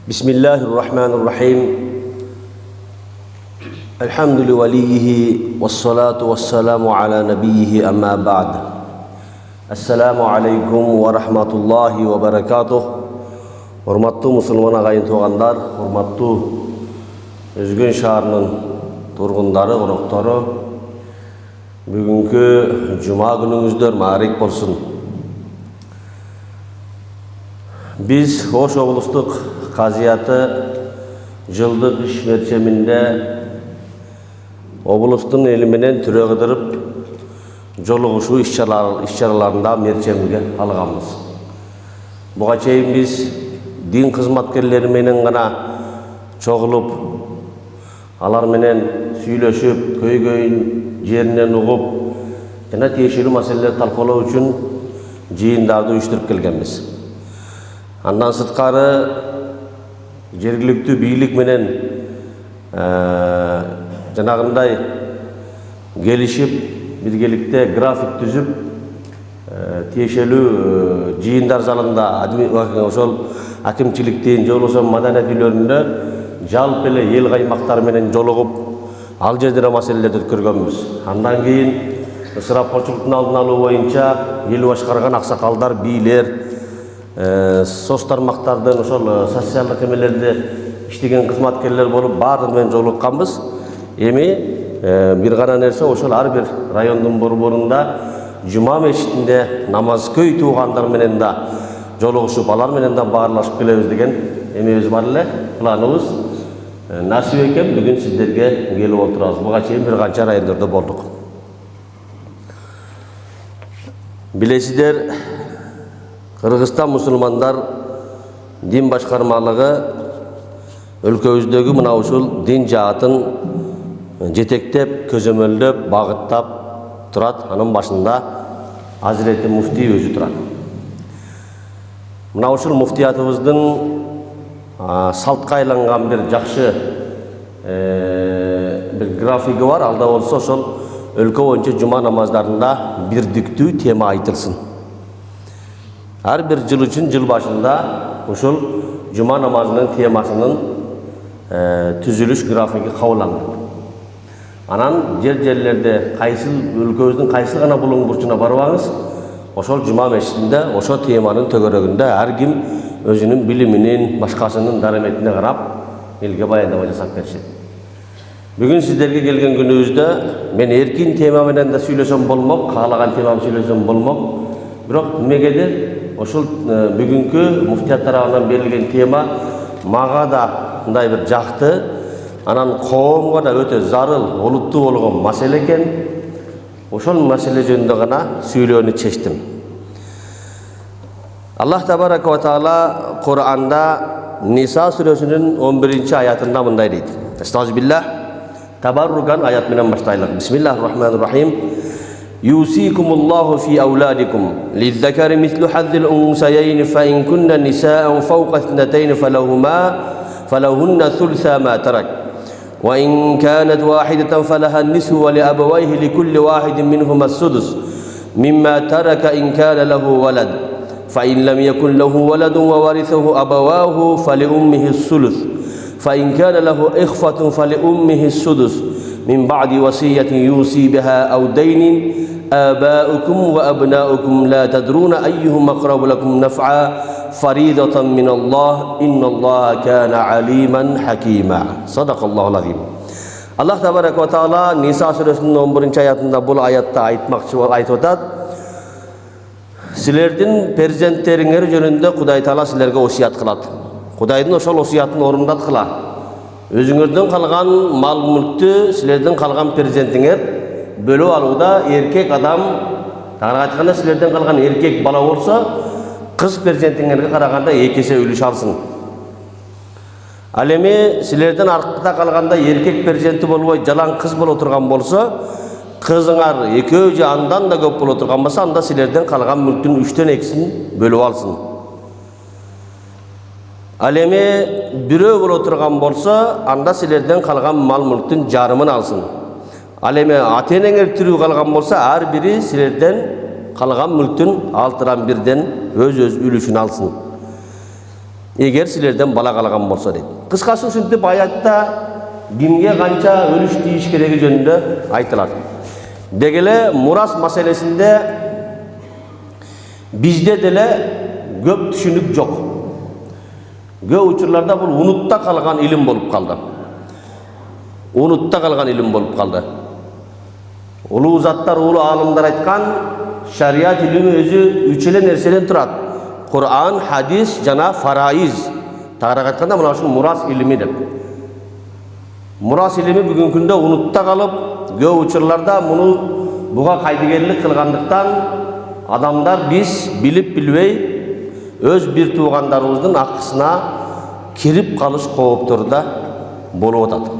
Bismillahirrahmanirrahim. Elhamdülillahi vessalatu vesselamu ala nebiyhi amma ba'd. Assalamu alaikum ve rahmatullahi ve berekatuh. Hurmatlı Müslüman ağayın tuğanlar, hurmatlı Özgün şaharının turgundары, qonoqtары, bugünkü Cuma günüңүздөр ma'rik bolsun. Biz Oş Oblustuk Kaziyatı жылдык iş merçeminde oblustun eliminden türegidiriп жолугушуу иш-чараларында мерчемге алганбыз. Буга чейин biz din kızmatkerleri menen gana çoğulup, alar menen süйлөшүp, köy-köyün jerinden ugup, jana tiyешелүү maselelерди talkalao үчүn жыйындарды уюштуруp келгенбиz. Андан сырткары жергиликтүү бийлик менен жанагындай келишип, биргеликте график түзүп, тиешелүү жыйындар залында ошол акимчиликтин же болбосо маданият үйлөрүндө жалпы эле эл каймактары менен жолугуп, ал жерде маселелерди өткөргөнбүз. Андан кийин ысырапчылыктын алдын алуу боюнча эл башкарган аксакалдар, бийлер, соц тармактардын ошол социалдык эмелерде иштеген кызматкерлер болуп баардыгы менен жолукканбыз. Эми бир гана нерсе, ошол ар бир райондун борборунда жума мечитинде намаз көй туугандар менен да жолугушуп, алар менен да баарлашып келебиз деген эмебиз бар эле, планыбыз. Насип экен бүгүн сиздерге келип отурабыз. Буга чейин бир канча райондордо болдук. Билесиздер, Кыргызстан мусулмандар дин башкармалыгы өлкөбүздөгү мына ушул дин жаатын жетектеп, көзөмөлдөп, багыттап турат. Анын башында Азирети муфтий өзү турат. Мына ушул муфтиятыбыздын салтка айланган бир жакшы бир графиги бар. Алда болсо ошол өлкө боюнча жума намаздарында бирдиктүү тема айтылсын. Ар бир жыл үчүн жыл башында ушул жума намазынын темасынын түзүлүш графиги кабылданат. Анан жерлерде кайсыл өлкөбүздүн кайсыл гана булуң бурчуна барбаңыз, ошол жума мечитинде ошол теманын төгөрөгүндө ар ким өзүнүн билиминин, башкасынын дараметине карап элге баяндама жасап беришет. Бүгүн сиздерге келген күнүбүздө мен эркин тема менен да сүйлөсөм болмок, каалаган темамды сүйлөсөм болмок. Бирок эмегедир ошол бүгүнкү муфтият тарабынан берилген тема мага да мындай бир жакты, анан коомго да өтө зарыл, олуттуу болгон маселе экен. Ошол маселе жөнүндө гана сүйлөөнү чечтим. Аллах табарака ва таала Кур'анда Ниса сүрөсүнүн 11-аятында мындай дейт. Estağfirullah. Tabarrukan ayat менен баштайлык. Bismillahirrahmanirrahim. Yusikumullahu fi auladikum lizzakari mislu hazzil unsayayn fa in kunna nisaan fawqa ithnatayn falahunna thulutha ma tarak wa in kanat wahidatan falaha an-nisfu wa li abawayhi likulli wahidin minhuma as-sudus mimma taraka in kana lahu walad fa in lam yakun lahu waladun wa warithahu abawahu fali-ummihi as-sulus fa in kana lahu ikhwatun fali-ummihi as-sudus min ba'di wasiyatin yusi biha aw daynin آباؤكم وأبناؤكم لا تدرون أيهم أقرب لكم نفعا فريضة من الله إن الله كان عليما حكيما صدق الله العظيم. Allah Tebarek ve Teala Nisa Suresi'nin 11. ayetinde bu ayette aytып атат. Sizlerden perzentteriңер жөнүндө Кудай Таала силерге осуят кылат. Кудайдын ошол осуятын орундаткыла. Өзүңөрдөн калган мал мүлктү силерден калган перзентиңер бөлүп алууда эркек адам, тагыраак айтканда силерден калган эркек бала болсо, кыз перзентиңерге караганда 2 эсе үлүш алсын. Ал эми силерден аркта калганда эркек перзенти болбой жалаң кыз боло турган болсо, кызыңар экөө же андан да көп боло турган болсо, анда силерден калган мүлктүн 3төн 2син бөлүп алсын. Ал эми бирөө боло турган болсо, анда силерден калган мал мүлктүн жарымын алсын. Ал эми ата-энеңер тирүү калган болсо, ар бири силерден калган мүлктүн 6-тан 1ден өз үлүшүн алсын. Eğer sizlerden bala kalagan bolsa deydi. Kıskası uşuntip ayatda kimge kança ölüş deyiş keregi jönündө aytılат. Degele muras maselesinde bizde dele köp düşünük yok. Köp uçurlarda bu unutta kalgan ilim bolup kaldı. Unutta kalgan ilim bolup kaldı. Ulu zatlar, ulu alımlar aytkan şariat ilimi özü üçele nerseden turat. Kur'an, hadis, jana faraiz. Tağırak aytkanda mına şu muras ilimi dep. Muras ilimi bugün günde unutta kalıp, köp uçurlarda bunu buga kaydıgerlik kılgandыкtan adamlar biz bilip bilbey öz bir tuğandarımыздın akısına kirip kalış kovupturda bolup otadı.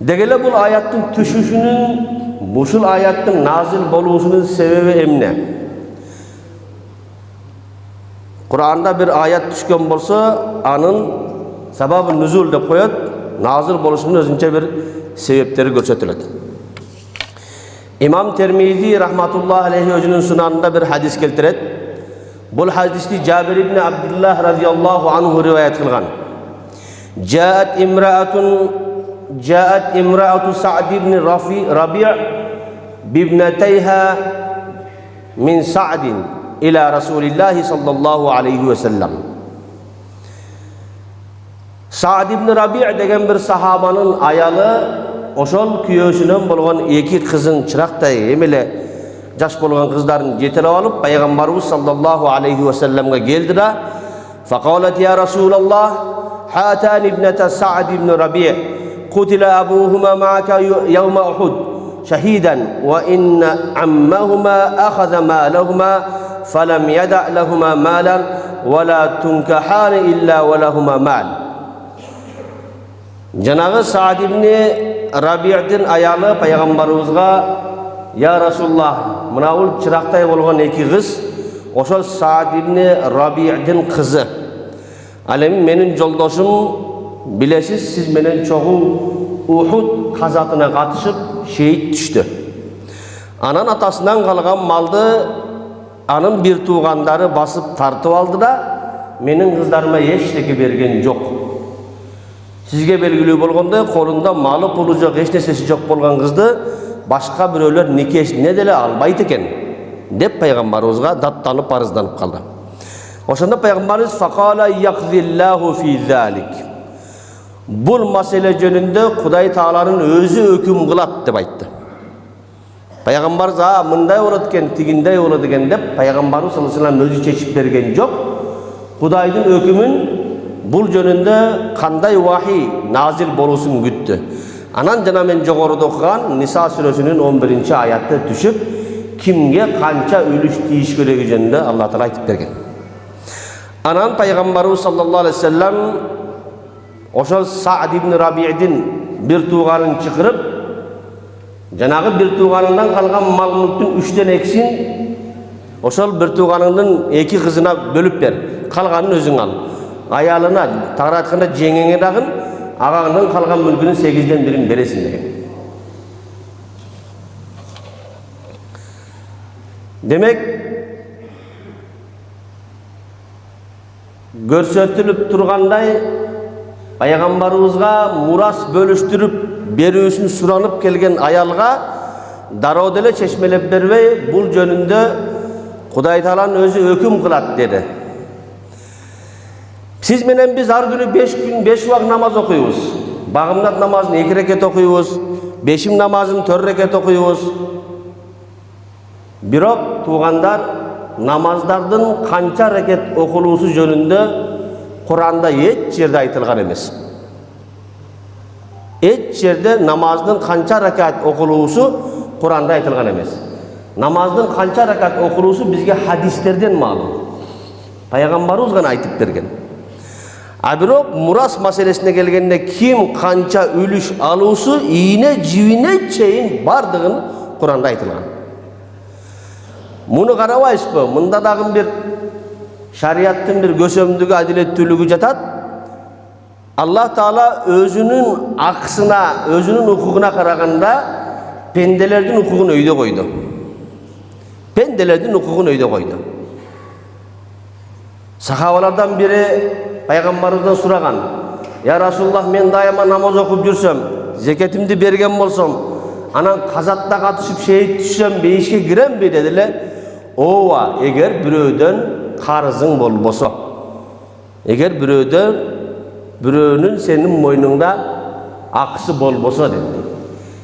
Degele bu ayattın düşüşünün, busul ayattın nazil bolusunun sebebi emne? Kur'an'da bir ayat düşken bolsa, anın sababı nüzul dep koyat, nazil bolusunun özünçe bir sebepleri görsetiledi. İmam Tirmizi rahmatullahi aleyhi özünün sunanında bir hadis keltiret. Bu hadisli Cabir ibn Abdullah radıyallahu anhu rivayet kılgan. Ja'at imra'atu Sa'd ibn Rabi' bibneteyha min Sa'din ila Resulillah sallallahu aleyhi ve sellem. Sa'd ibn Rabi' degen bir sahabanın ayalı oşol küyösünen bolgan iki kızın çıraqtay emele jaş bolgan kızların jetelep alıp Peygamberimiz sallallahu aleyhi ve sellem'e geldi da faqalat ya Resulallah hatan ibnete Sa'd ibn Rabi' kutila abuhuma ma'aka yevme Uhud şehiden ve inne ammahuma akhadha malahuma felem yeda' lahuma malan ve la tunkahani illa ve lahuma mal. Janağı Sa'd ibn Rabi'din ayalı Peygamberimizge ya Resulullah mınavul çıraqtay bolgan iki kız oşol Sa'd ibn Rabi'din kızı. Alemi menin joldoşum bilesiz siz menen çoğu Uhud kazatına katışıp şehit düştü. Anan atasından kalgan maldı anın bir tuğanları basıp tartıp aldı da menin kızlarıma eşteki bergen yok. Sizge belgili bolganda kolunda malı pulu jok, eç nesesi jok bolgan kızdı başka biröler nikeş ne dele albayt eken dep Peygamberimizge dattanıp parızdanıp kaldı. Oşanda Peygamberimiz faqala yaqzillahu fi zalik. Bu mesele jönünde Huday Taala'nın özü hüküm kılat dep aytты. Peygamberimiz mınday bolat eken, tiginday bolat eken dep Peygamberimiz sallallahu aleyhi ve sellem özü çeçip bergen jok. Hudaydın hükümün bu jönünde kanday vahiy nazil bolusun güttü. Anan jana men jogorуда okugan Nisa suresinin 11. ayatda düşüp kimge kança ölüş deyiş keregi jönünde Allah Taala aytıp bergen. Anan Peygamberimiz sallallahu aleyhi ve sellem oşol Sa'd ibn Rabi'din bir tuğanın çıkırıp janağı bir tuğanından kalgan mal mülktün 3'ten eksin oşol bir tuğanının iki kızına bölüp ber. Kalganın özüň al. Ayalına tağıra aytkanda jеңеңe dagın agağından kalgan mülkünün 8'den 1'in beresin degen. Demek görsetülüp turganday Peygamberimizge muras bölüştürüp berүүsүn suranıp kelgen ayalga daroo dele çeşmelep berbey bul jönünde Huday Taala'nın özü hüküm kılat dedi. Siz menen biz har günü 5 gün 5 vak namaz okuyubuz. Bagımnat namazını 2 reket okuyubuz. Beşim namazını 4 reket okuyubuz. Birok tuğandar namazdardın kança reket okulusu jönünde Kur'an'da hiç yerde aytılgan emes. Hiç yerde namazın kança rekat okulusu Kur'an'da aytılgan emes. Namazın kança rekat okulusu bizge hadislerden malum. Peygamberimiz gana aytıp bergen. Abirok muras meselesine gelgende kim kança ölüş alusu iğne civine çeyin bardığın Kur'an'da aytılgan. Bunu karabayızpı. Munda dağın bir şariattın bir gösömdüğü adilettülüğü jatat. Allah Taala özünün aksına, özünün hukukuna karaganda pendelerden hukukunu öyde koydu. Pendelerden hukukunu öyde koydu. Сахабалардан biri пайгамбарыбыздан сураган: "Я Расулуллах, мен дайыма намаз окуп жүрсөм, зекетимди берген болсом, анан казатта катышып шейит түшсөм, бейишке киремби?" дедиле. Ооба, эгер бирөөдөн карызың болбосо. Эгер бирөөнүн сенин мойнуңда акысы болбосо dedi.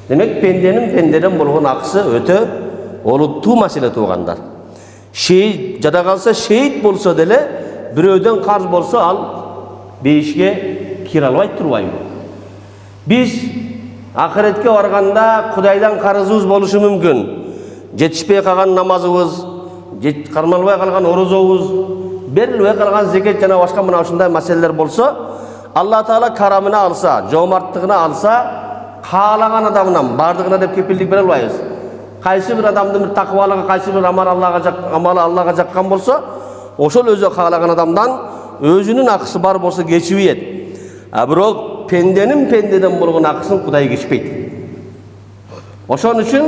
Демек, пенденин болгон акысы өтө олуттуу маселе туугандар. Шейит жада калса, шейит болсо деле, бирөөдөн карыз болсо, ал бейишке кире албай турбайбы? Биз акыретке барганда Кудайдан карызыбыз болушу мүмкүн. Жетишпей калган намазыбыз, кармалбай калган орозобуз, берилбей калган зекет жана башка мына ушундай маселелер болсо, Алла Таала карамына алса, жомарттыгына алса, каалаган адамынан бардыгына деп кепилдик бере албайбыз. Кайсы бир адамдын бир такыбалыгы, кайсы бир амалы Аллага жаккан болсо, ошол өзү каалаган адамдан өзүнүн акысы бар болсо кечип ийет. А бирок пендеден болгон акысын Кудай кечпейт. Ошон үчүн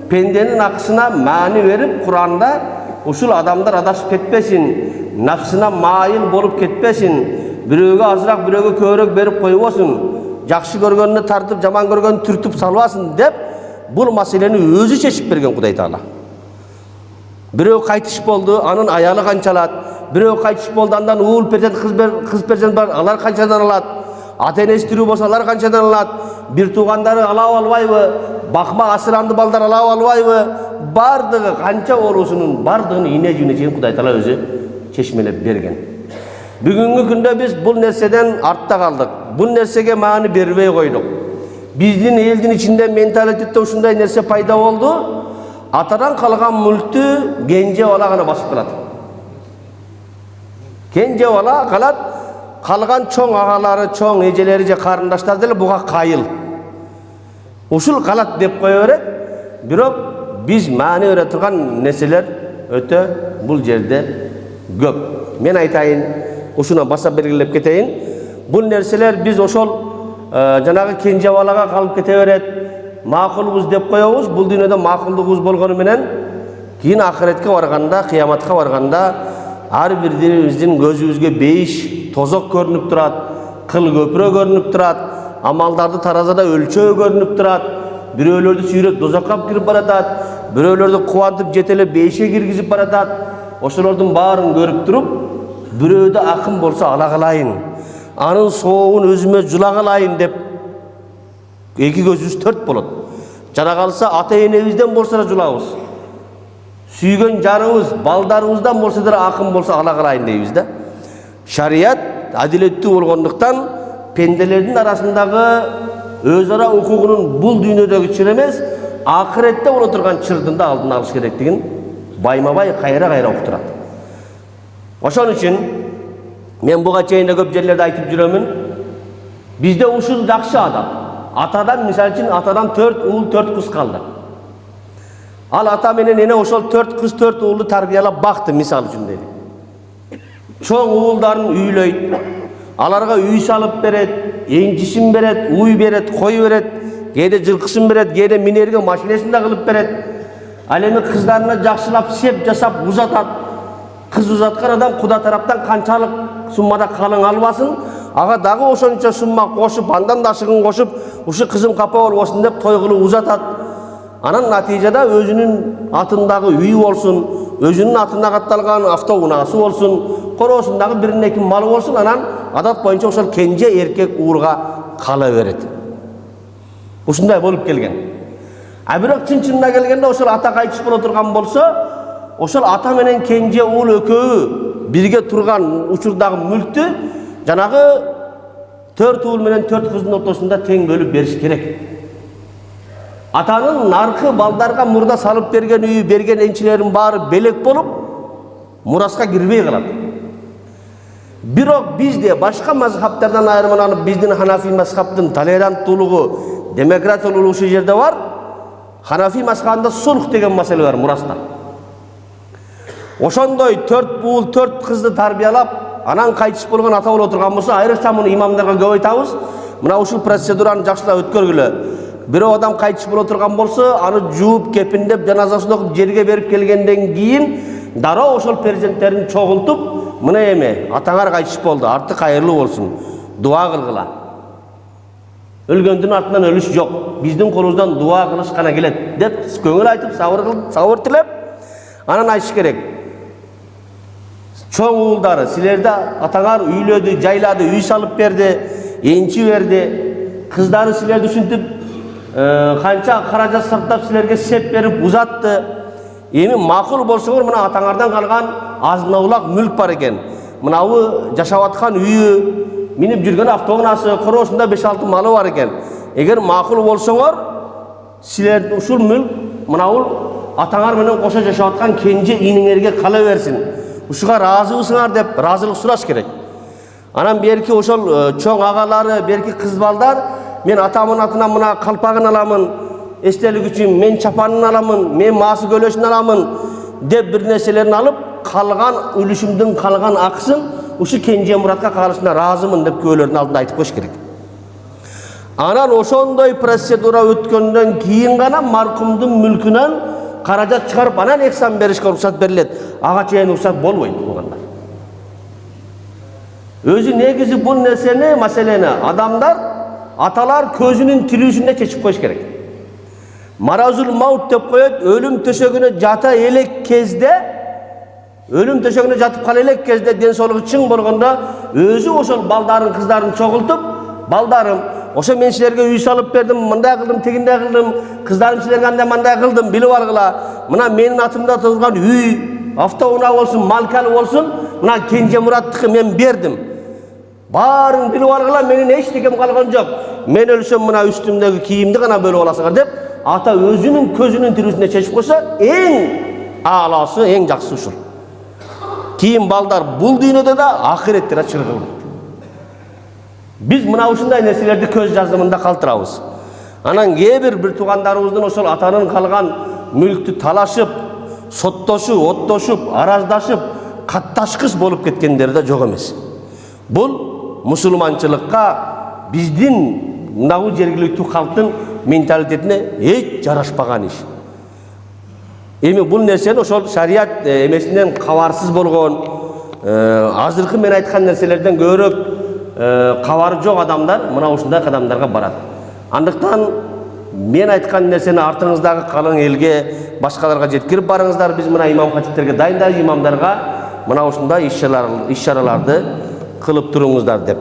пенденин акысына маани берип, Куранда ушул адамдар адашып кетпесин, нафсына майыл болуп кетпесин, бирөөгө азыраак, бирөөгө көбүрөөк берип койбосун, жакшы көргөнүнө тартып, жаман көргөнүн түртүп салбасын деп, бул маселени өзү чечип берген Кудай Таала. Бирөө кайтыш болду, анын аялы канчалат, бирөө кайтыш болду, андан уул перзент, кыз перзент бар, алар канчадан алат, ата-энеси тирүү болсо алар канчадан алат, бир туугандары алап албайбы, бакма асыранды балдар алап албайбы, бардыгы канча болуусунун бардыгын ийне-жүйүнө чейин Кудай Таала өзү чечмелеп берген. Бүгүнкү күндө биз бул нерседен артта калдык. Бул нерсеге маани бербей койдук. Биздин элдин ичинде менталитетте ушундай нерсе пайда болду. Атадан калган мүлктү кенже бала гана басып калат. Кенже бала калат, калган чоң агалары, чоң эжелери же карындаштары деле буга кайыл. Ушул калат деп кое берет. Бирок биз маани бере турган нерселер өтө бул жерде көп. Мен айтайын, ушуна баса белгилеп кетейин. Бул нерселер биз ошол жанагы кенже балага калып кете берет. Макулбуз деп коебуз. Бул дүйнөдө макулдугубуз болгону менен кийин акыретке барганда, кыяматка барганда ар бирибиздин көзүбүзгө бейиш, тозок көрүнүп турат, кыл көпүрө көрүнүп турат, амалдарды таразада өлчөө көрүнүп турат. Бирөөлөрдү сүйрөп дозокко кирип баратат, бирөөлөрдү кубантып жетелеп бейишке киргизип баратат. Ошолордун баарын көрүп туруп, бирөөдө акым болсо ала калайын, анын соогун өзүмө жула калайын деп эки көзүбүз төрт болот. Жана калса ата-энебизден болсо да жулабыз. Сүйгөн жарыбыз, балдарыбыздан болсо да акым болсо ала калайын дейбиз да. Шарият адилеттүү болгондуктан пенделердин арасындагы өз ара укугунун бул дүйнөдөгү чыр эмес, акыретте боло турган чырдын да алдын алыш керектигин байма-бай кайра уктурат. Ошон үчүн мен буга чейин көп жерлерде айтып жүрөмүн. Бизде ушул жакшы адам. Атадан, мисалы үчүн, атадан 4 уул 4 кыз калды. Ал ата менен эне ошол 4 кыз 4 уулду тарбиялап бакты, мисалы үчүн дейли. Чоң уулдарын үйлөйт, аларга үй салып берет, энчисин берет, уй берет, кой берет, кээде жылкысын берет, кээде минерге машинесин да кылып берет. Ал эми кыздарына жакшылап сеп жасап узатат. Кыз узаткан адам Куда тараптан канчалык суммада калың албасын, ага дагы ошончо сумма кошуп, андан да ашыгын кошуп, ушу кызым капа болбосун деп той кылып узатат. Анан натыйжада өзүнүн атындагы үй болсун, өзүнүн атына катталган автоунаасы болсун, короосундагы бирин эки малы болсун, анан адат боюнча ошол кенже эркек уурга кала берет. Ушундай болуп келген. А бирок чын-чынына келгенде ошол ата кайтыш боло турган болсо, ошол ата менен кенже уул экөө бирге турган учурдагы мүлктү жанагы 4 уул менен 4 кыздын ортосунда тең бөлүп бериш керек. Атанын наркы балдарга мурда салып берген үйү, берген энчилерин баары белек болуп, мураска кирбей калат. Бирок бизде башка мазхабтардан айырмаланып, биздин Ханафи мазхабтын толеранттуулугу, демократиялуулугу ушул жерде бар. Ханафи мазхабында сулх деген маселе бар мураста. Ошондой 4 уул 4 кызды тарбиялап, анан кайтыш болгон ата боло турган болсо, айрыкча муну имамдарга көп айтабыз. Мына ушул процедураны жакшылап өткөргүлө. Бирөө адам кайтыш боло турган болсо, аны жууп, кепиндеп, жаназасын окуп, жерге берип келгенден кийин дароо ошол перзенттерин чогултуп, Mına eme, atаңар kayçış boldu, artık hayırlı olsun. Dua kılgıla. Ölgöndün артынан ölüş yok. Bizden kolumuzdan dua kılış kana gelet. Dep köngül aytıp, sabır tilep, anan aytış kerek. Çoğun uğuldары, silerde atаңар üylödü, jayladı, üy salıp berdi, ençi verdi. Kızları silerdi düşüntüp, kança karajat sırtlap silerge sep berip uzattı. Emi makul bolsoңор mına atаңарdan kalgan aznaulak mülk бар eken. Mınavı jaşawatkan üyü, minip жүрген автоунасы, korosunda 5-6 malı var eken. Eger makul bolsoңор, siler uşul mülk mınavul atаңар menen koşa jaşawatkan kenje iniңерге kala versin. Uşuga razısыңар dep razılık suraş kerek. Anam berki oşol çoğ ağaları, berki kız baldar, men atamın atına mına kalpagın alamın, estelik üçün men çapanın alamın, men maası gölöşün alamın dep bir neselerini alıp kalgan ülüşümdün kalgan aksın uşu Kenje Murat'a kalışına razımın dep köylörün aldında aytıp koş gerek. Anan oşondoy prosedura ötkönden kiyin gana markumdun mülkünen karajat çıkarıp anan eksan berişke ruhsat berilet. Ağa çeyen ruhsat bolboydu oğanlar. Özü negizi bu nesene meseleni adamlar atalar közünün tülüsünde çeşip koş gerek. Marazul maut dep koyup ölüm töşөгüne jata elek kezde ölüm töşөгüne jatıp kal elek kezde densoluğu çıң bolganda özü oşol baldarın kızların çoğultup baldarım oşo men silerge üy salıp berdim, mınday kıldım, teginde kıldım, kızlarım silerge anda mınday kıldım, bilip algıla. Mına menin atımda tuzgan üy, avtouna olsun, malkalı olsun, mına Kenje Murat'tıkı men berdim. Barın bilip algıla, menin hiç tekem kalgan yok. Men ölsem mına üstümdeki kiyimdi gana böyle olasılar dep, ata özünün közünün tirüsünde çeşip koysa en alası, en jakсы uşul. Kiyim baldar bul dünyada da ahirettir çırgın. Biz mına uşunday nesilerde köz жазымында kaltırabız. Anan bir tuğandarımızdan oşol atanın kalgan mülktü talaşıp, sottoşup, ottoşup, arazdaşıp, kattaşkıs bolup ketkenleri de yok emez. Bul musulmançılıkka bizdin mınау жергиликтүү халктын менталитетине hiç жарашпаган iş. Эми бул нерсени ошол шарият эмесинен кабарсыз болгон, азыркы мен айткан нерселерден көбүрөөк кабары жок адамдар мына ушундай кадамдарга барат. Андыктан мен айткан нерсени артыңыздагы калың элге, башкаларга жеткирип барыңыздар. Биз мына имам хатиптерге дайындайбыз, имамдарга мына ушундай иш-чараларды кылып туруңуздар деп.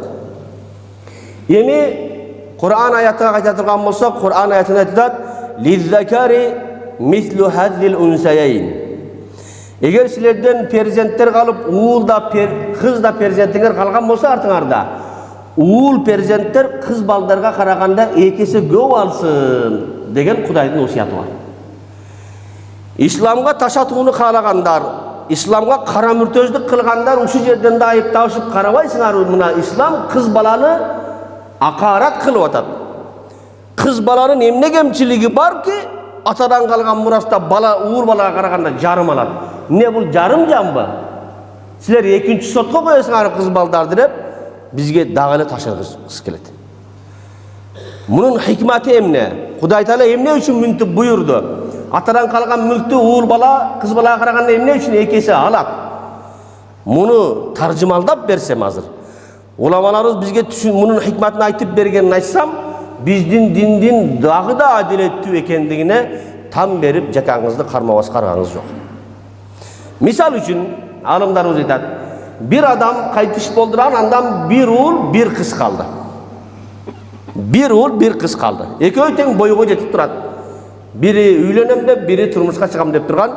Эми Kur'an ayatına kayta turgan bolsak, Kur'an ayatına aytат: "Lizzakari mislu hazzil unsayayn." Eger silerden perzentler kalıp uğul da kız da perzentinger kalgan bolsa artыңарда, uğul perzentler kız baldarga karaganda ekesi göv alsın degen Kudayдын osiyatı var. İslamga taşatууну kalagandar, İslamga kara mürtözlük kılgandar uşu жерден de ayıptашıp karabaysыңар, mına İslam kız balаны akarat kılıp atat. Kız balanın emne kemçiligi var ki atadan kalgan murasta bala uğur balaga karaganda jarım alat. Ne bu jarım jambı? Siler ekinci sotko koyasыңар kız baldardır hep bizge dağılı taşırgız kelet. Bunun hikmeti emne? Kuday Teala emne üçün müntip buyurdu. Atadan kalgan mülktü uğur bala kız balaga karaganda emne üçün ekesi alat. Bunu tarjımaldap bersem hazır. Ulamalarımız bizge bunun hikmetini aytıp bergenini aytsam, bizdin dindin dağı da adilettүү ekendigine tam berip jakağınızды karmabas karağınız yok. Misal üçün alımlarımız aytat, bir adam kaytış bolduran andan bir uğul bir kız kaldı. Bir uğul bir kız kaldı. Eköy teң boyuğa jetip turat. Biri üylenem dep, biri turmuşka çıgam dep turgan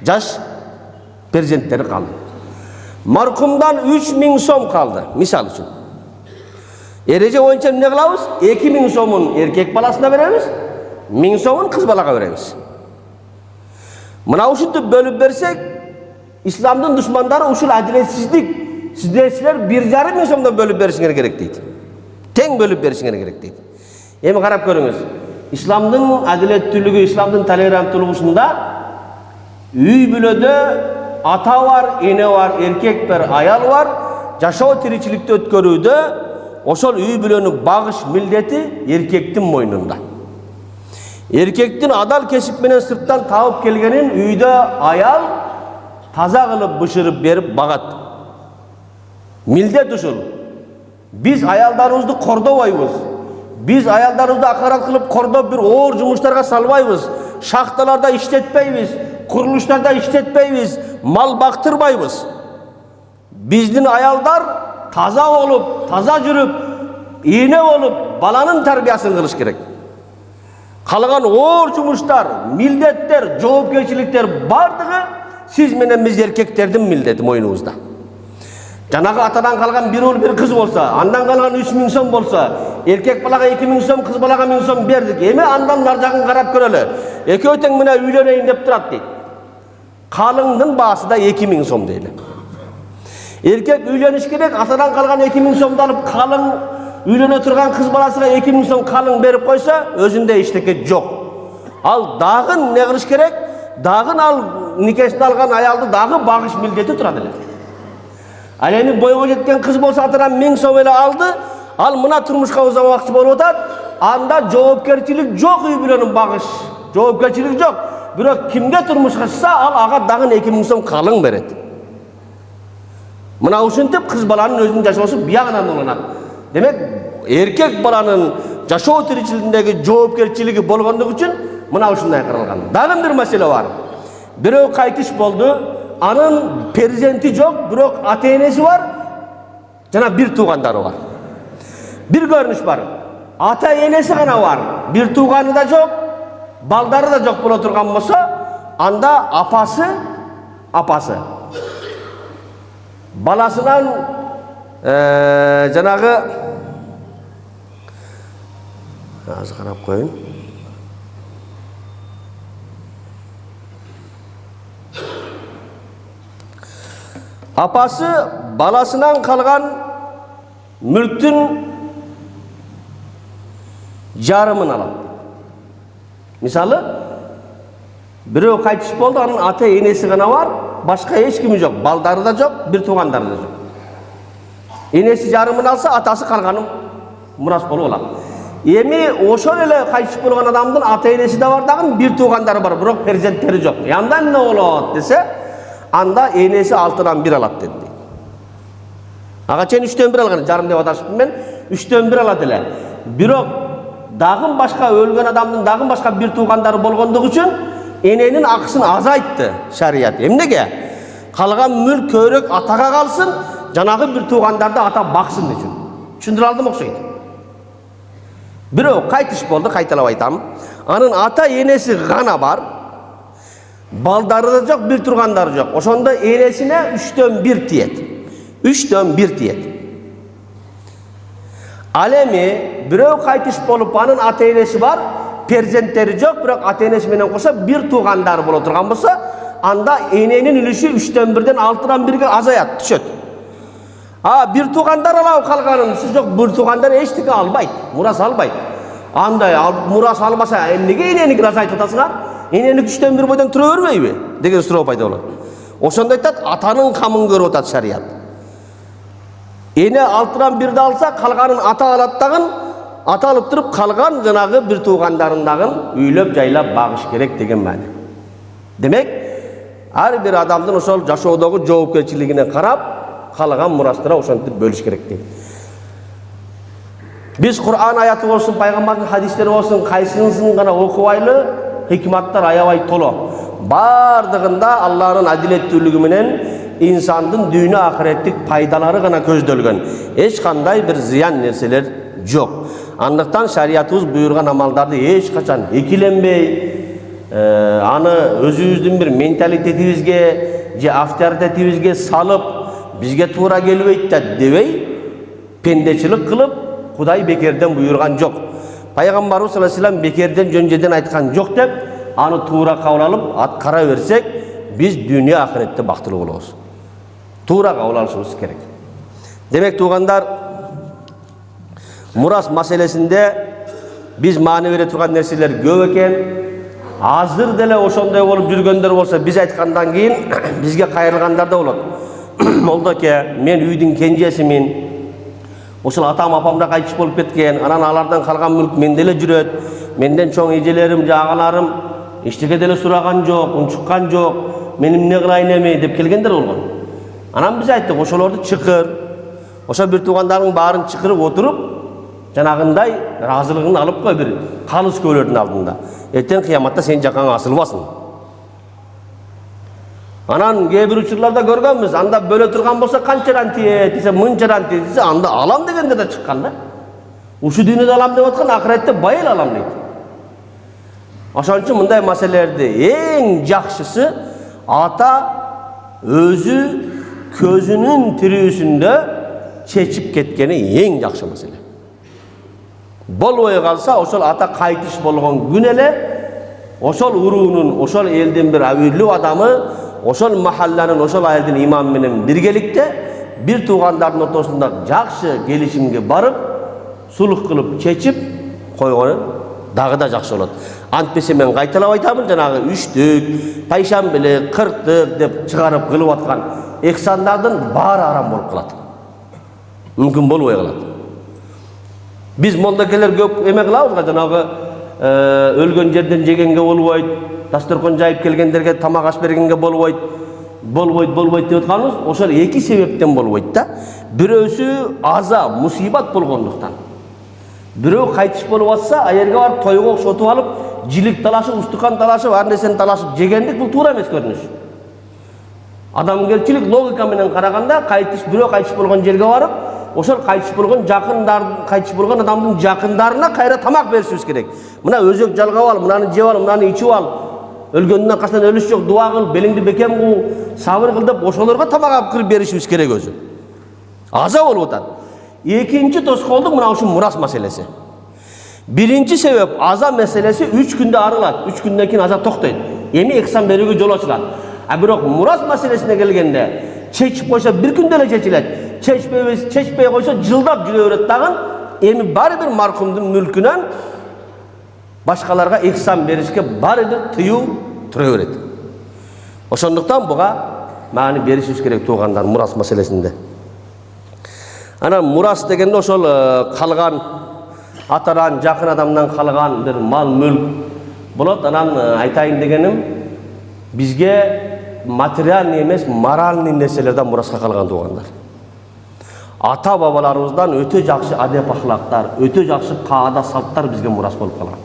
jaş perzentleri kaldı. Markumdan 3000 som kaldı, misal için. Ereje boyunca ne kılabız? 2000 somun erkek balasına veremiz, 1000 somun kız balaga veremiz. Mına uşuntu bölüp bersek, İslam'dın düşmanları uşul adiletsizlik, sizler 1,5 somdan bölüp berişiңер gerek deydi. Teң bölüp berişiңер gerek deydi. Emi karap görüңüz, İslam'dın adilettүүлügü, İslam'dın toleranttуулугу ушунда üy bülöde ata var, ene var, erkek var, ayal var. Jaşao tiriçilikte ötkörүүдө oşol üy bülönü bagış mildeti erkektin moynunda. Erkektin adal kesip menen sırttan taap kelgenin üyde ayal taza kılıp bışırıp berip bagat. Mildet uşul. Biz ayallarımızды kordobayбыз. Biz ayallarımızды akarat kılıp kordop bir oğur jumuşlarga salbayбыз. Şахталарда işletpeybiz. Kuruluşlarda işletpeybiz. Mal baktırbayбыз. Bizdin ayallar taza olup, taza jürüp, iğne olup, balanın terbiyasını kılış gerek. Kalıgan oğur jumuşlar, mildetler, joopkerçilikler bardığı siz menen biz erkeklerдің mildeti moyunuzda. Janağı atadan kalgan bir oğul bir kız bolsa, andan kalgan 3000 so'm bolsa, erkek balaga 2000 so'm, kız balaga 1000 so'm berdik. Emi andan narjagın karap köreli. Ekөө teң mine üylöneyim dep turat deydi. Kalыңdın baası da 2000 so'm deyli. Erkek üyleniş gerek, atadan kalgan 2000 so'mdu alıp kalın üylene turgan kız balasıga 2000 so'm kalın berip koysa, özünde işteki yok. Al dağın ne kılış gerek? Dağın al nikesini algan ayaldı dağı bağış mildeti turad ele. Al endi boyga jetken kız bolsa atadan 1000 so'm ele aldı. Al mına turmuşka uzamakçı bolup otat. Anda joopkerçilik yok üy bilenin bağış. Joopkerçilik yok. Biroq kimge turmuşka çıksa al ağa dağın 2000 so'm kalın beret. Mına uşintip kız balanın özünün jaşoosу biyagынан olanat. Demek erkek balanın jaşoo tirичилигиндеги joopkerçiligi bolgondugu üçün mına uşunday kırılgan. Dagın bir mesele var. Birөө kaytış boldu. Anın perzenti yok, biroq ata-enesi var. Jana bir tuğandары var. Bir görünüş var. Ata-enesi gana var. Bir tuğanı da yok. Baldары da yok bola turgan bolsa, anda apası. Balasынан janağı azı qarap koyun. Apası balasından kalgan mülktün jarımını aladi. Misali, birөө kaytış boldu, anın ata enesi gana var, başka hiç kimi yok. Baldары da yok, bir tuğandары da yok. Enesi jarımını alsa, atası kalganı muras bolup aladi. Emi oşol ele kaytış bolgan adamdın ata enesi de var dagın, bir tuğandары var, biroq perzentleri yok. Yandan ne bolot dese, anda enesi altından bir alat dedi. Ağa çen 3'ten 1 algan, jarım dep ataşıptım men, 3'ten 1 alat ele. Biroq dagın başka ölgen adamdın dagın başka bir tuğandары bolgondugu üçün enenin akısın azaytты şariat. Emnege? Kalgan mülk körök ataga kalsın, janağı bir tuğandарды ata baksın üçün. Düşündüre aldım okşaydı. Biroq kaytış boldu, kaytalap aytam. Anın ata enesi gana var. Baldары da yok, bir turgandары yok. Oşonda enesine 3'ten 1 tiyet. 3'ten 1 tiyet. Alemi birөө kaytış bolup anın ata enesi var, perzentleri yok, biroq ata enesi menen koşsa bir tuğandары bola turgan bolsa, anda enenin ülüşü 3'ten 1'den 6'dan 1'ge azayat, düşöt. Bir tuğandары alap kalganın, siz yok, bir tuğandары eçtiki albayt, muras albayt. Anday muras almasa, emnege enenik azayt atasınar? Enenik 3'ten 1 boydan tura örmeybi? Degen suroo payda bolat. Oşonda aytat, atanın kamın görüp atat şariat. Ene 6'dan 1'de alsa, kalganın ata alat dagın, ata alıp durup kalgan janağı bir tuğandarındagın üylöp jaylap bağış gerek degen mani. Demek, her bir adamdın oşol jaşoodogу joopkerçiligine karap, kalgan murastıra oşontip bölüş gerek deydi. Biz Kur'an ayatı olsun, Peygamberin hadisleri olsun, kaysınızın gana okubaylı, hikmatlar ayabay tolo. Bardığında Allah'ın adilettүүлügü menen insandın dünya ahiretlik paydaları gana közdölgön. Hiç kanday bir ziyan nerseler yok. Anlıktan şariatımız buyurgan amaldardı hiç kaçan ekilenbey, anı özümüzdün bir mentalitetibizge, je avtoritetibizge salıp, bizge tuğra gelip debey, pendeçilik kılıp, Kuday bekerden buyurgan yok. Peygamberimiz sallallahu aleyhi ve sellem bekerden önceden aytkan yok dep, anı tuğra kabul alıp atkara versek, biz dünya ahirette baktılı oluruz. Tuğra kabul alışımız gerek. Demek tuğandar, muras meselesinde biz maneviyete turgan nerseler göp eken, hazır dele oşonday olup жүрgөндөр bolsa biz aytkandan keyin bizge kayırılganlar da bolot. Oldu ki men üydün kenjesimin, oşul atam apam da kaytış bolup ketken, anan alardan kalgan mülk mende ele jüröt. Menden çoğ ejelerim, jagalarım eçteke dele suragan jok, unçukkan jok. Menim ne kılayın emi dep kelgenler bolgon. Anam biz ayttık, oşolordu çıkır. Ошо бир туугандарың баарын чакырып отуруп, жанагындай разылыгын алып кой бир калыс көөлөрдүн алдында. Эртең кыяматта сен жакаңа асылбасын. Анан кээ бир учурларда көргөнбүз, анда бөлө турган болсо канчадан тие десе, мынчадан тие десе, анда алам дегенде да чыккан да. Ушу дүйнөдө алам деп аткан, акыретте байыл алам дейт. Ошон үчүн мындай маселелерди эң жакшысы ата өзү көзүнүн тирүүсүндө чечип кеткени эң жакшы маселе. Болбой калса, ошол ата кайтыш болгон күн эле ошол уруунун, ошол элдин бир абийирлүү адамы, ошол махалланын, ошол айылдын имамы менен биргеликте бир туугандардын ортосунда жакшы келишимге барып, сулух кылып чечип койгону дагы да жакшы болот. Антпесе мен кайталап айтамын, жанагы 3-түк, пайшамбелик, 40-тык деп чыгарып кылып аткан эксандардын баары арам болуп калат. Мүмкүн болбой калат. Биз молдакелер көп эме кылабызга, жанагы өлгөн жерден жегенге болбойт, дасторкон жайып келгендерге тамак аш бергенге болбойт деп атканыбыз ошол эки себептен болбойт да. Бирөөсү аза, мусибат болгондуктан. Бирөө кайтыш болуп атса, аерге барып тойго окшотуп алып, жилик талашып, устукан талашып, ар нерсени талашып жегендик бул туура эмес көрүнүш. Адамгерчилик логика менен караганда, бирөө кайтыш болгон жерге барып, ошол кайтыш болгон адамдын жакындарына кайра тамак беришибиз керек. Мына өзөк жалгап ал, мынаны жеп ал, мынаны ичип ал. Өлгөндүн аркасынан өлүш жок, дуа кыл, белиңди бекем кыл, сабыр кыл деп ошолорго тамак алып кирип беришибиз керек өзү. Аза болуп атат. Экинчи тоскоолдук мына ушу мурас маселеси. Биринчи себеп аза маселеси 3 күндө арылат. 3 күндөн кийин аза токтойт. Эми эксан берүүгө жол ачылат. А бирок мурас маселесине келгенде чечип койсо бир күндө эле чечилет. Чечпей койсо жылдап жүрө берет дагы. Эми баары бир маркумдун мүлкүнөн башкаларга эксан беришке баары бир тыюу тура берет. Ошондуктан буга маани беришибиз керек туугандар мурас маселесинде. Анан мурас дегенде ошол калган атадан, жакын адамдан калган бир мал мүлк болот. Анан айтайын дегеним, бизге материальный эмес, моральный нерселерден мураска калган туугандар. Ата бабаларыбыздан өтө жакшы адеп ахлактар, өтө жакшы каада салттар бизге мурас болуп калган.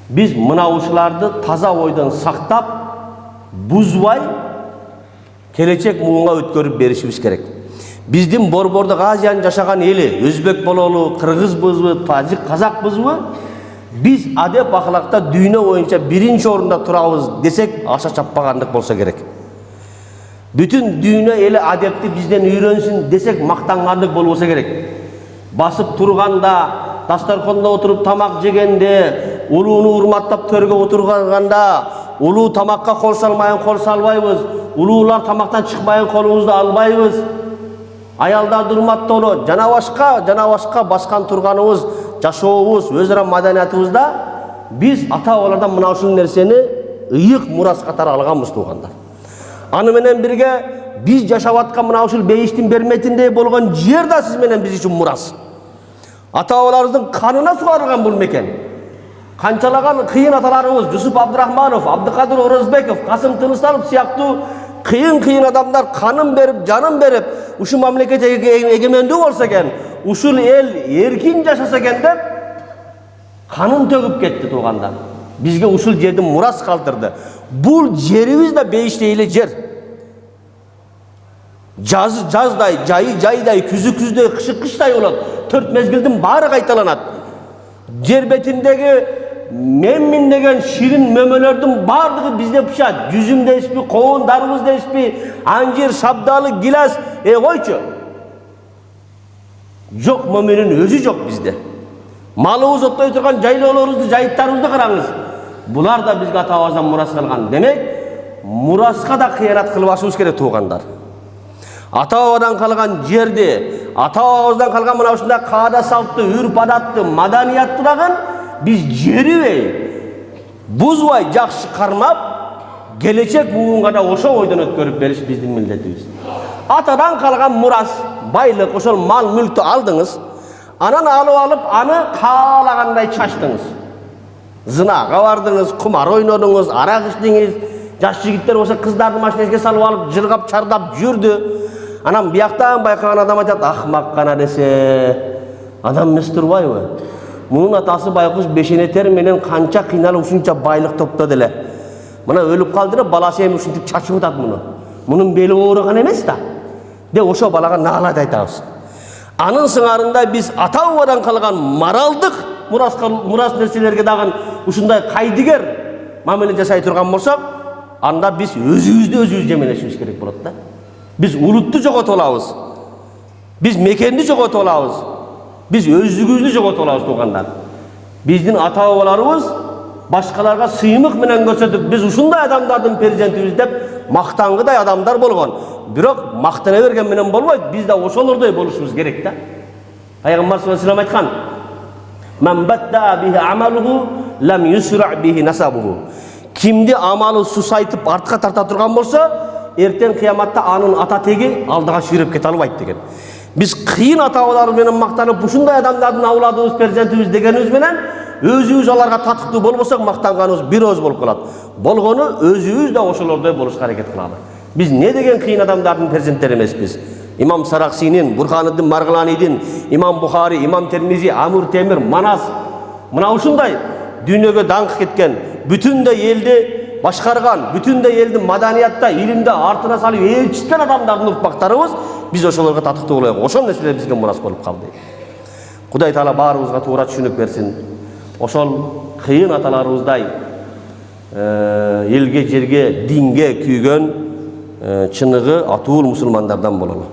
Биз мына ушуларды таза ойдон сактап, бузбай келечек муунга өткөрүп беришибиз керек. Биздин Борбордук Азиянын жашаган эли, өзбек бололу, кыргызбызбы, тажик, казакпызбы, биз адеп ахлакта дүйнө боюнча биринчи орунда турабыз десек, аша чаппагандык болсо керек. Бүтүн дүйнө эли адепти бизден үйрөнсүн десек, мактангандык болбосо керек. Басып турганда, дасторкондо отуруп тамак жегенде, улууну урматтап төргө отурганда, улуу тамакка кол салмайын, кол салбайбыз, улуулар тамактан чыкпайын, колубузду албайбыз. Аялдарды урматтоолу, жана башка баскан турганыбыз, жашообуз, өз ара маданиятыбызда биз ата-бабалардан мына ушул нерсени ыйык мурас катары алганбыз туугандар. Аны менен бирге биз жашап аткан мына ушул бейиштин берметиндей болгон жер да сиз менен биз үчүн мурас. Ата-бабаларыбыздын канына сугарылган бул мекен. Канчалаган кыйын аталарыбыз, Жусуп Абдурахманов, Абдыкадыр Орозбеков, Касым Тынысталов сыяктуу кыйын адамдар канын берип, жанын берип, ушу мамлекет эгемендүү болсо экен, ушул эл эркин жашаса экен деп канын төгүп кетти туугандар. Бизге ушул жерди мурас калтырды. Бул жерибиз да бейиштей эле жер. Жаздай, жайдай, күзү-күздөй, кышы-кыштай болот. 4 мезгилдин баары кайталанат. Жер бетиндеги менмин деген ширин мөмөлөрдүн баардыгы бизде пышат. Жүзүм дейсизби, коон, дарбыз дейсизби, анжир, сабдалы, гилас, койчу. Жок, мөмөнүн өзү жок бизде. Малыбыз оттой турган жайлоолорубузду, жайыттарыбызды караңыз. Булар да бизге ата-бабабыздан мурас калган. Демек, мураска да кыянат кылбашыбыз керек туугандар. Ата-бабадан калган жерди, ата-бабабыздан калган мына ушундай каада салтты, үрп-адатты, маданиятты дагы биз жерибей, бузбай, жакшы кармап, келечек буунга да ошо ойдон өткөрүп бериш биздин милдетибиз. Атадан калган мурас, байлык, ошол мал мүлктү алдыңыз, анан алып, аны каалагандай чачтыңыз. Зынага бардыңыз, кумар ойнодуңуз, арак ичтиңиз, жаш жигиттер болсо кыздарды машинеге салып алып, жыргап, чардап жүрдү. Анам бияқтан байқаған адам айтады, ақмақ қана десе, адам емес тұрбайбы. Мұның атасы байқұс бешенетер менен қанша қиналып ушунча байлық топтады эле. Мына өлүп калды да баласы эми ушинтип чачып атат муну. Мунун бели ооруган эмес да. Де ошо балага наалат айтабыз. Анын сыңарында биз ата бабадан калган моралдык мурас нерселерге дагы ушундай кайдыгер мамиле жасай турган болсок, анда биз өзүбүздү жемелешибиз керек болот да. Биз улутту жоготуп алабыз. Биз мекенди жоготуп алабыз. Биз өзүбүздү жоготуп алабыз туугандар. Биздин ата бабаларыбыз башкаларга сыймык менен көрсөтүп, биз ушундай адамдардын перзентибиз деп мактангыдай адамдар болгон. Бирок мактана берген менен болбойт, биз да ошолордой болушубуз керек да. Пайгамбар саллаллаху алейхи вассалам айткан: "Ман бадда бихи амалуху лам юсра бихи насабуху." Кимди амалы сусайтып артка тарта турган болсо, эртең кыяматта анын ата теги алдыга шүйрөп кете албайт деген. Биз кыйын ата бабаларыбыз менен мактанып, ушундай адамдардын авладыбыз, перзентибиз дегенибиз менен өзүбүз аларга татыктуу болбосок, мактанганыбыз бир өз болуп калат. Болгону өзүбүз да ошолордой болушка аракет кылалы. Биз не деген кыйын адамдардын перзенттери эмеспиз. Имам Сараксинин, Бурханыддин Маргаланидин, Имам Бухари, Имам Термизи, Амур Темир, Манас, мына ушундай дүйнөгө даңк кеткен, бүтүндөй элди башкарган, бүтүндөй элдин маданиятта, илимде артына салып ээлчиткен адамдардын урпактарыбыз, биз ошолорго татыктуу болойлук. Ошол нерселер бизге мурас болуп калды. Кудай Таала баарыбызга туура түшүнүк берсин. Ошол кыйын аталарыбыздай элге, жерге, динге күйгөн чыныгы атуул мусулмандардан бололу.